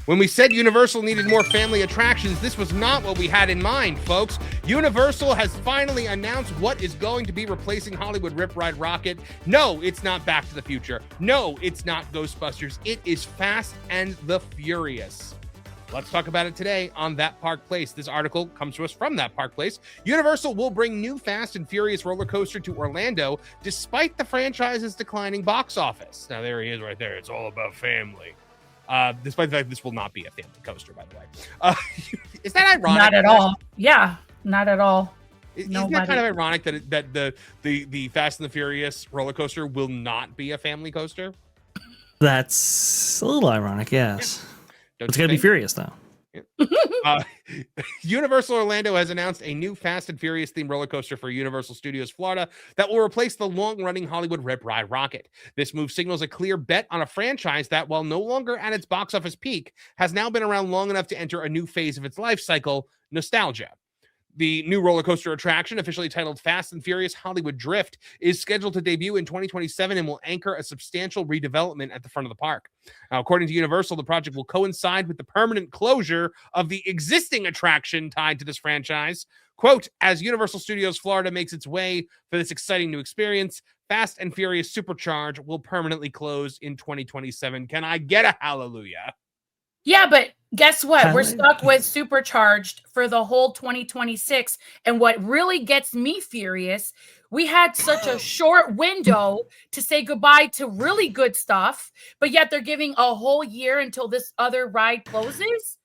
When we said Universal needed more family attractions, this was not what we had in mind, folks. Universal has finally announced what is going to be replacing Hollywood Rip Ride Rocket. No, it's not Back to the Future. No, it's not Ghostbusters. It is Fast and the Furious. Let's talk about it today on That Park Place. This article comes to us from That Park Place. Universal will bring new Fast and Furious roller coaster to Orlando despite the franchise's declining box office. Now, there he is right there. It's all about family. Despite the fact this will not be a family coaster, by the way. Is that ironic? Not at all. Yeah, not at all. Isn't that kind of ironic that the Fast and the Furious roller coaster will not be a family coaster? That's a little ironic, yes. It's going to be Furious, though. Universal Orlando has announced a new Fast and Furious themed roller coaster for Universal Studios Florida that will replace the long-running Hollywood Rip Ride Rocket. This move signals a clear bet on a franchise that, while no longer at its box office peak, has now been around long enough to enter a new phase of its life cycle, nostalgia. The new roller coaster attraction, officially titled Fast and Furious Hollywood Drift, is scheduled to debut in 2027 and will anchor a substantial redevelopment at the front of the park. Now, according to Universal, the project will coincide with the permanent closure of the existing attraction tied to this franchise. Quote, as Universal Studios Florida makes its way for this exciting new experience, Fast and Furious Supercharge will permanently close in 2027. Can I get a hallelujah? Yeah, but guess what? We're stuck with Supercharged for the whole 2026. And what really gets me furious, we had such a short window to say goodbye to really good stuff, but yet they're giving a whole year until this other ride closes.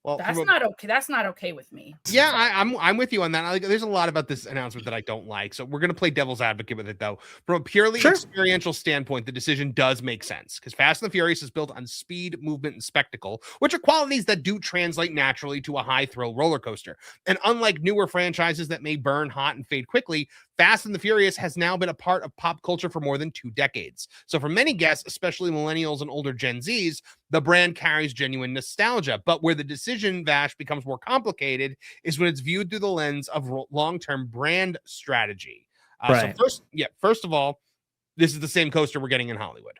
Well, that's not okay. That's not okay with me. Yeah, I'm with you on that. There's a lot about this announcement that I don't like. So we're going to play devil's advocate with it, though. From a purely experiential standpoint, the decision does make sense because Fast and the Furious is built on speed, movement, and spectacle, which are qualities that do translate naturally to a high-thrill roller coaster. And unlike newer franchises that may burn hot and fade quickly, Fast and the Furious has now been a part of pop culture for more than 2 decades. So for many guests, especially millennials and older Gen Zs, the brand carries genuine nostalgia. But where the decision, Vash, becomes more complicated is when it's viewed through the lens of long-term brand strategy. Right. So first of all, this is the same coaster we're getting in Hollywood.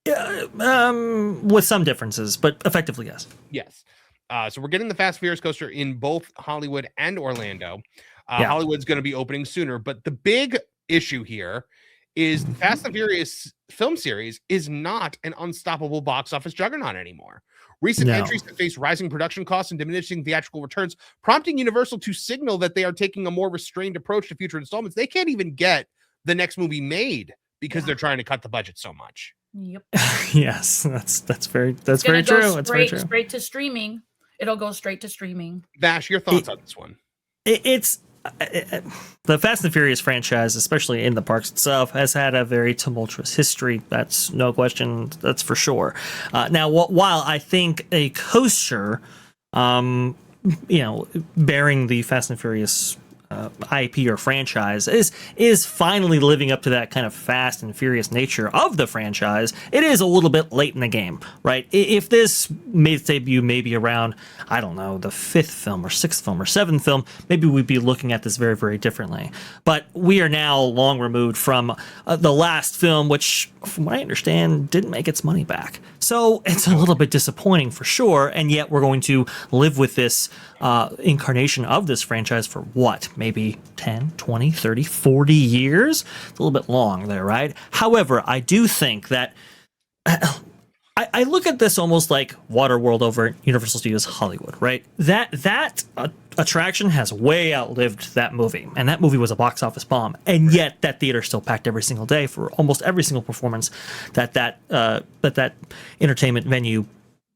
Yeah, with some differences, but effectively, yes. Yes. So we're getting the Fast and Furious coaster in both Hollywood and Orlando. Hollywood's going to be opening sooner, but the big issue here is the Fast and Furious film series is not an unstoppable box office juggernaut anymore. Recent entries have faced rising production costs and diminishing theatrical returns, prompting Universal to signal that they are taking a more restrained approach to future installments. They can't even get the next movie made because they're trying to cut the budget so much. Yep. Yes, that's very true. That's very true. Straight to streaming. It'll go straight to streaming. Vash, your thoughts on this one? It's the Fast and Furious franchise, especially in the parks itself, has had a very tumultuous history. That's no question. That's for sure. Now, while I think a coaster, bearing the Fast and Furious IP or franchise is finally living up to that kind of Fast and Furious nature of the franchise, it is a little bit late in the game, right? If this made its debut maybe around, I don't know, the 5th film or 6th film or 7th film, maybe we'd be looking at this very, very differently. But we are now long removed from the last film, which, from what I understand, didn't make its money back. So it's a little bit disappointing for sure, and yet we're going to live with this incarnation of this franchise for what? Maybe 10, 20, 30, 40 years? It's a little bit long there, right? However, I do think that I look at this almost like Waterworld over at Universal Studios Hollywood, right? That attraction has way outlived that movie, and that movie was a box office bomb, and yet that theater still packed every single day for almost every single performance that entertainment venue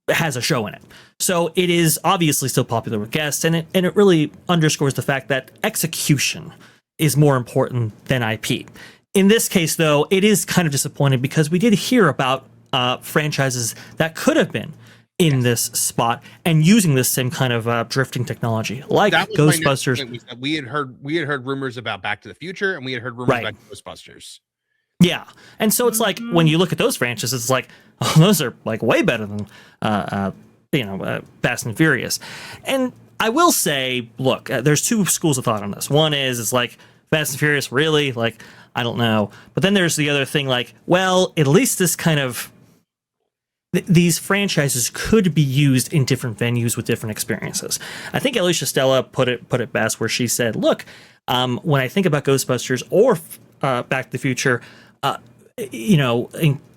has a show in it. So it is obviously still popular with guests, and it really underscores the fact that execution is more important than IP. In this case, though, it is kind of disappointing because we did hear about franchises that could have been in this spot and using this same kind of drifting technology, like Ghostbusters. We had heard rumors about Back to the Future, and we had heard rumors about Ghostbusters. Yeah, and so it's like when you look at those franchises, it's like, oh, those are like way better than Fast and Furious. And I will say, look, there's 2 schools of thought on this. One is it's like Fast and Furious, really? Like, I don't know. But then there's the other thing, like, well, at least this kind of these franchises could be used in different venues with different experiences. I think Alicia Stella put it best, where she said, "Look, when I think about Ghostbusters or Back to the Future,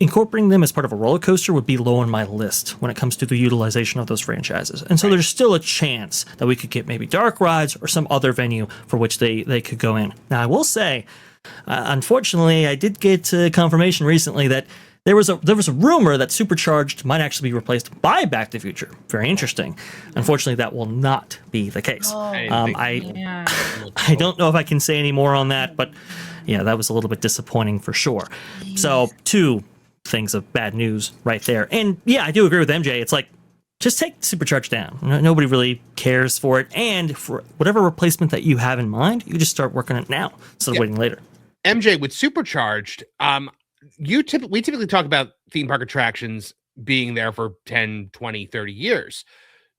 incorporating them as part of a roller coaster would be low on my list when it comes to the utilization of those franchises. And so there's still a chance that we could get maybe dark rides or some other venue for which they could go in. Now, I will say, unfortunately, I did get confirmation recently that there was a rumor that Supercharged might actually be replaced by Back to the Future. Very interesting. Unfortunately, that will not be the case. I don't know if I can say any more on that, but yeah, that was a little bit disappointing for sure. So 2 things of bad news right there. And yeah, I do agree with MJ. It's like, just take Supercharged down. Nobody really cares for it. And for whatever replacement that you have in mind, you just start working on it now instead of waiting later. MJ, with Supercharged, we typically talk about theme park attractions being there for 10, 20, 30 years.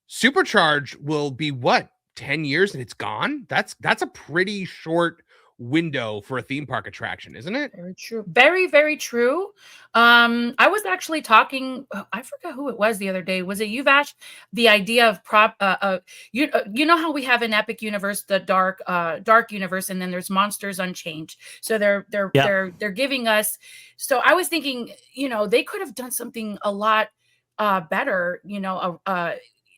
Supercharged will be what, 10 years and it's gone? That's a pretty short window for a theme park attraction, isn't it? Very true. Very, very true. I was actually talking, I forgot who it was the other day. Was it you, Vash? The idea of you know how we have an Epic Universe, the dark universe, and then there's Monsters Unchained. So they're giving us. So I was thinking, they could have done something a lot better.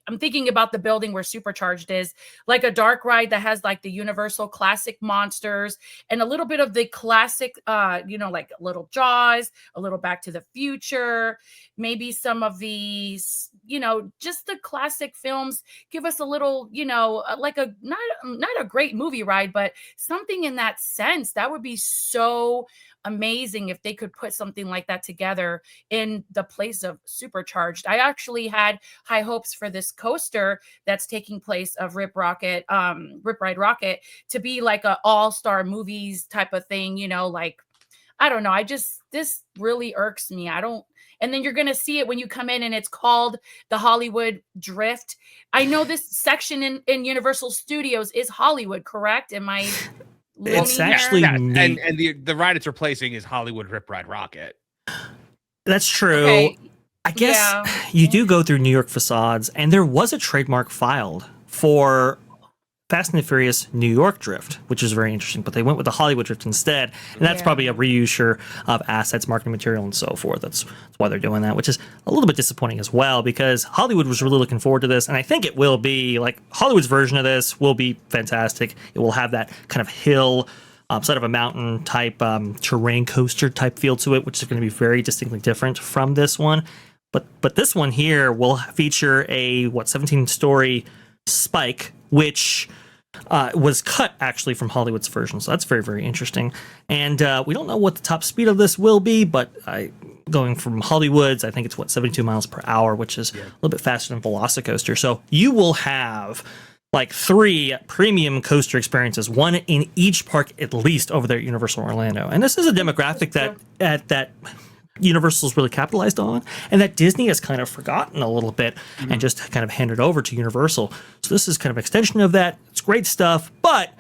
I'm thinking about the building where Supercharged is, like a dark ride that has like the Universal classic monsters and a little bit of the classic, like a little Jaws, a little Back to the Future, maybe some of these, just the classic films. Give us a little, like a not a great movie ride, but something in that sense. That would be so amazing if they could put something like that together in the place of Supercharged. I actually had high hopes for this coaster that's taking place of Rip Ride Rocket to be like a all-star movies type of thing, like, I don't know. This really irks me. And then you're going to see it when you come in and it's called the Hollywood Drift. I know this section in Universal Studios is Hollywood, correct? Am I It's actually and the ride it's replacing is Hollywood Rip Ride Rocket. That's true. Okay. I guess you do go through New York facades, and there was a trademark filed for Fast and the Furious New York Drift, which is very interesting, but they went with the Hollywood Drift instead, and that's probably a reuse of assets, marketing material, and so forth. That's why they're doing that, which is a little bit disappointing as well, because Hollywood was really looking forward to this, and I think it will be, like, Hollywood's version of this will be fantastic. It will have that kind of hill, sort of a mountain type terrain coaster type feel to it, which is going to be very distinctly different from this one. But this one here will feature a 17-story spike, which was cut actually from Hollywood's version. So that's very, very interesting. And we don't know what the top speed of this will be, but going from Hollywood's, I think it's 72 miles per hour, which is a little bit faster than Velocicoaster. So you will have like 3 premium coaster experiences, 1 in each park at least over there at Universal Orlando. And this is a demographic that Universal's really capitalized on, and that Disney has kind of forgotten a little bit and just kind of handed over to Universal. So this is kind of an extension of that. It's great stuff, but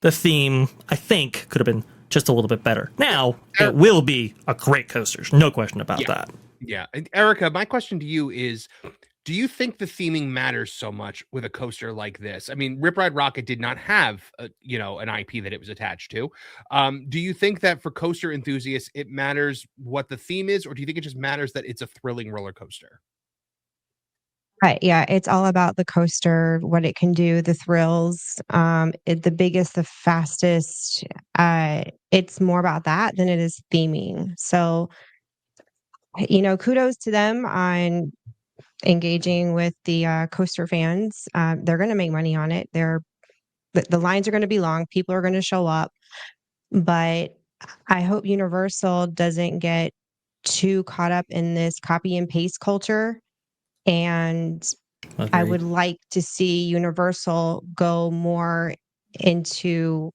the theme, I think, could have been just a little bit better. Now, it will be a great coaster. No question about that. Yeah. And Erica, my question to you is, do you think the theming matters so much with a coaster like this? I mean, Rip Ride Rocket did not have, an IP that it was attached to. Do you think that for coaster enthusiasts, it matters what the theme is, or do you think it just matters that it's a thrilling roller coaster? Right. Yeah. It's all about the coaster, what it can do, the thrills, the biggest, the fastest. It's more about that than it is theming. So, kudos to them on engaging with the coaster fans. They're going to make money on it. The lines are going to be long. People are going to show up. But I hope Universal doesn't get too caught up in this copy and paste culture. And I would like to see Universal go more into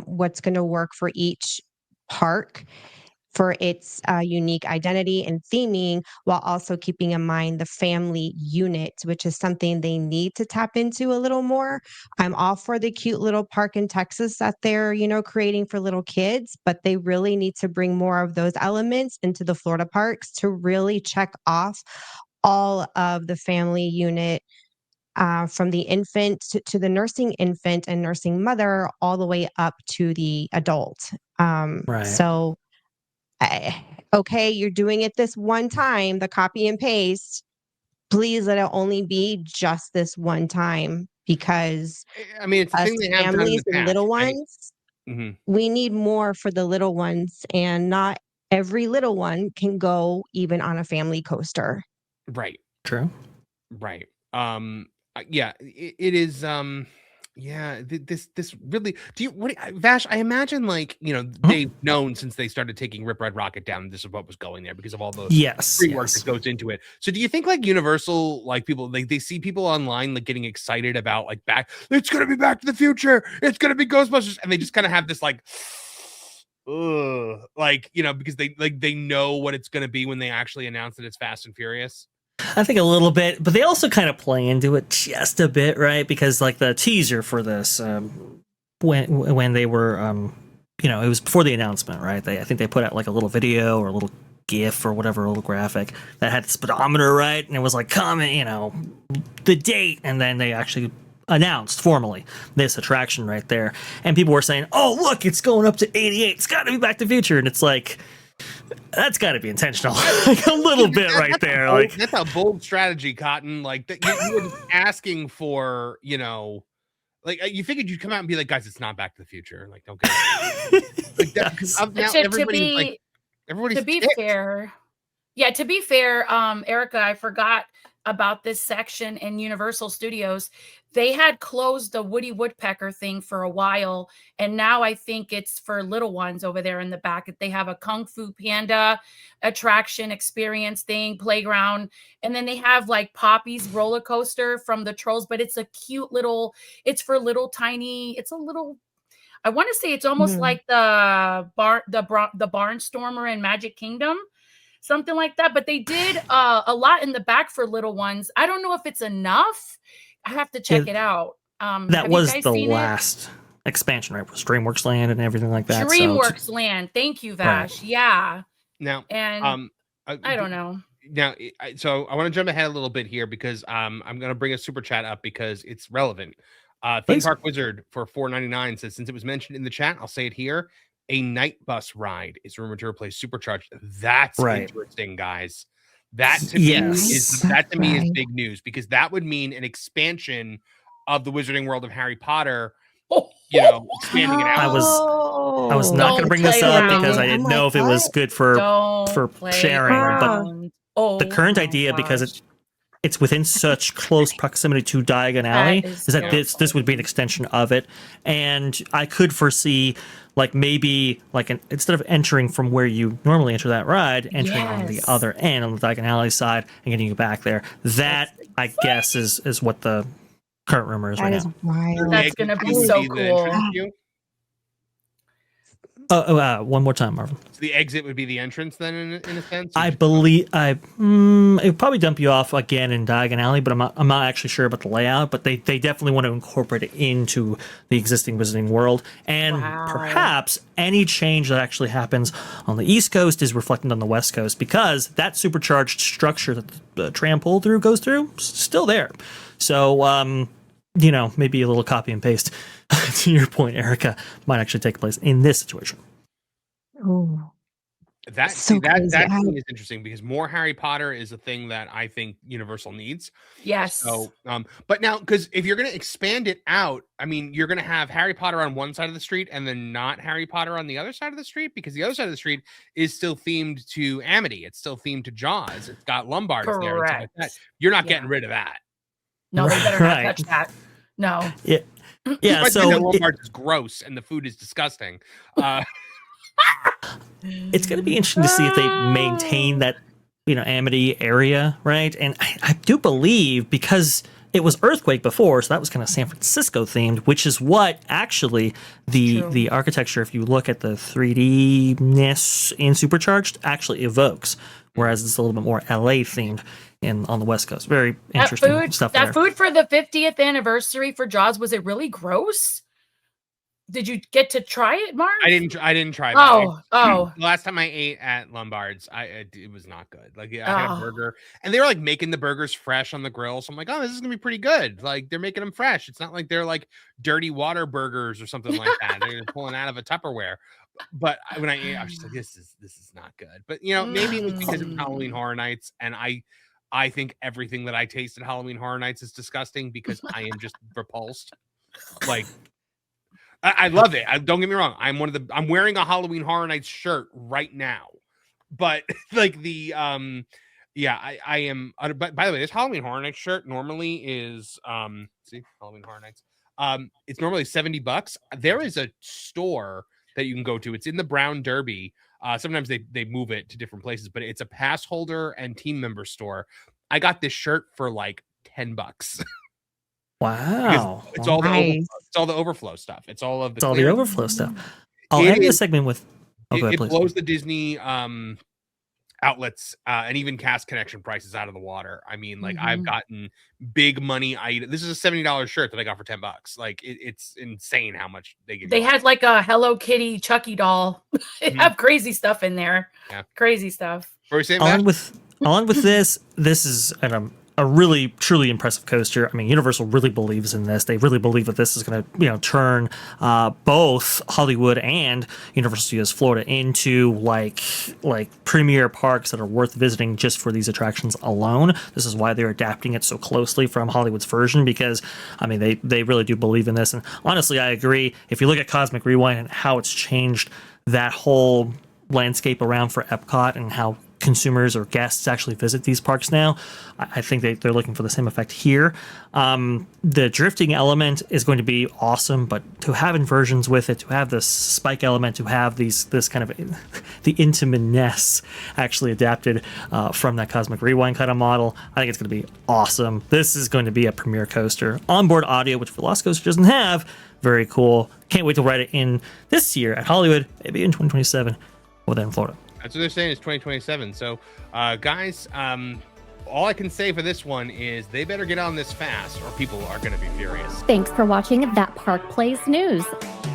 what's going to work for each park for its unique identity and theming, while also keeping in mind the family unit, which is something they need to tap into a little more. I'm all for the cute little park in Texas that they're, creating for little kids, but they really need to bring more of those elements into the Florida parks to really check off all of the family unit, from the infant to the nursing infant and nursing mother, all the way up to the adult. Right. So, okay, you're doing it this one time, the copy and paste. Please let it only be just this one time, because I mean, it's a us thing they have done in families the and past, little right? ones, Mhm. we need more for the little ones, and not every little one can go even on a family coaster. Right. True. Right. Yeah, it is. Yeah, this really. Do you what? Vash, I imagine, like, they've known since they started taking Rip Red Rocket down, this is what was going there because of all the Yes. pre-work Yes. that goes into it. So do you think, like, Universal, like, people, like, they see people online, like, getting excited about, like, it's gonna be Back to the Future, it's gonna be Ghostbusters, and they just kind of have this, like, ugh, like, because they know what it's gonna be when they actually announce that it's Fast and Furious. I think a little bit, but they also kind of play into it just a bit, right? Because like the teaser for this, when they were, it was before the announcement, right? I think they put out like a little video or a little GIF or whatever, a little graphic that had the speedometer, right? And it was like, coming, the date, and then they actually announced formally this attraction right there, and people were saying, "Oh, look, it's going up to 88. It's got to be Back to the Future," and it's like, that's got to be intentional, like a little bit right there. Like, that's a bold strategy, Cotton. Like, that you were just asking for, like, you figured you'd come out and be like, guys, it's not Back to the Future. Like, don't get it. Like that, because now everybody's like, everybody's to be ticked. fair, Erica, I forgot about this section in Universal Studios. They had closed the Woody Woodpecker thing for a while, and now I think it's for little ones over there in the back. They have a Kung Fu Panda attraction experience thing, playground, and then they have like Poppy's roller coaster from the Trolls, but it's a cute little, it's for little tiny, it's a little, I want to say it's almost like the Barnstormer in Magic Kingdom, something like that. But they did a lot in the back for little ones. I don't know if it's enough. I have to check it out. That was the last expansion, right? Was DreamWorks Land and everything like that. DreamWorks Land. Thank you, Vash. Right. Yeah. Now, and I don't know. Now, so I want to jump ahead a little bit here because I'm going to bring a super chat up because it's relevant. Theme Park Wizard for $4.99 says, since it was mentioned in the chat, I'll say it here. A night bus ride is rumored to replace Supercharged. That's interesting, guys. That to me is big news, because that would mean an expansion of the Wizarding World of Harry Potter. Expanding it out. I was not going to bring this up because I didn't know if it was good for sharing, but the current idea, because it's within such close proximity to Diagon Alley, is that this would be an extension of it, and I could foresee, like, maybe like instead of entering from where you normally enter that ride, entering on the other end on the Diagon Alley side and getting you back there. That, I guess, is what the current rumor is right now. Wild. That's gonna be so cool. One more time, Marvin. So the exit would be the entrance then, in a sense? I believe it would probably dump you off again in Diagon Alley, but I'm not actually sure about the layout. But they definitely want to incorporate it into the existing Wizarding World, and perhaps any change that actually happens on the East Coast is reflected on the West Coast, because that supercharged structure that the tram pull through goes through is still there. So maybe a little copy and paste to your point, Erica, might actually take place in this situation. Oh, that to me is interesting, because more Harry Potter is a thing that I think Universal needs. Yes. So, but now, because if you're going to expand it out, I mean, you're going to have Harry Potter on one side of the street and then not Harry Potter on the other side of the street, because the other side of the street is still themed to Amity. It's still themed to Jaws. It's got Lombards there. And stuff like that. You're not getting rid of that. No, they better not touch that. No. Yeah. So Lombards is gross and the food is disgusting. It's going to be interesting to see if they maintain that, Amity area, right? And I do believe, because it was Earthquake before, so that was kind of San Francisco themed, which is what actually the architecture, if you look at the 3D-ness in Supercharged, actually evokes. Whereas it's a little bit more LA themed on the West Coast. Very interesting stuff there. That food for the 50th anniversary for Jaws, was it really gross? Did you get to try it, Mark? I didn't try. Oh. Last time I ate at Lombard's, it was not good. Like I had a burger, and they were like making the burgers fresh on the grill. So I'm like, oh, this is gonna be pretty good. Like they're making them fresh. It's not like they're like dirty water burgers or something like that. They're pulling out of a Tupperware. But when I ate, I was just like, this is not good. But maybe it was because of Halloween Horror Nights, and I think everything that I taste at Halloween Horror Nights is disgusting because I am just repulsed. Like. I love it. Don't get me wrong. I'm wearing a Halloween Horror Nights shirt right now, but like I am. But by the way, this Halloween Horror Nights shirt normally is Halloween Horror Nights. It's normally $70. There is a store that you can go to. It's in the Brown Derby. Sometimes they move it to different places, but it's a pass holder and team member store. I got this shirt for like $10. Wow. It's all the overflow stuff. It's all of the overflow stuff. I'll end this segment with it blows the Disney outlets and even Cast Connection prices out of the water. I mean, like I've gotten big money. This is a $70 shirt that I got for $10. Like it's insane how much they give. They had like a Hello Kitty Chucky doll. They have crazy stuff in there. Yeah. Crazy stuff. What are you saying, on with this. This is a really truly impressive coaster. I mean, Universal really believes in this. They really believe that this is going to, turn both Hollywood and Universal Studios Florida into like premier parks that are worth visiting just for these attractions alone. This is why they're adapting it so closely from Hollywood's version, because I mean they really do believe in this. And honestly, I agree. If you look at Cosmic Rewind and how it's changed that whole landscape around for Epcot and how consumers or guests actually visit these parks now, I think they're looking for the same effect here. The drifting element is going to be awesome, but to have inversions with it, to have this spike element, to have this kind of the intimateness actually adapted from that Cosmic Rewind kind of model, I think it's going to be awesome. This is going to be a premier coaster. Onboard audio, which Velocicoaster doesn't have. Very cool. Can't wait to ride it in this year at Hollywood, maybe in 2027 or then in Florida. That's what they're saying is 2027. So, guys, all I can say for this one is they better get on this fast or people are going to be furious. Thanks for watching That Park Plays News.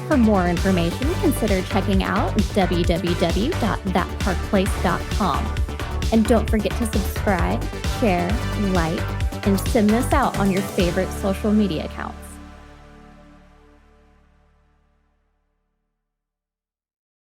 For more information, consider checking out www.thatparkplace.com. And don't forget to subscribe, share, like, and send this out on your favorite social media accounts.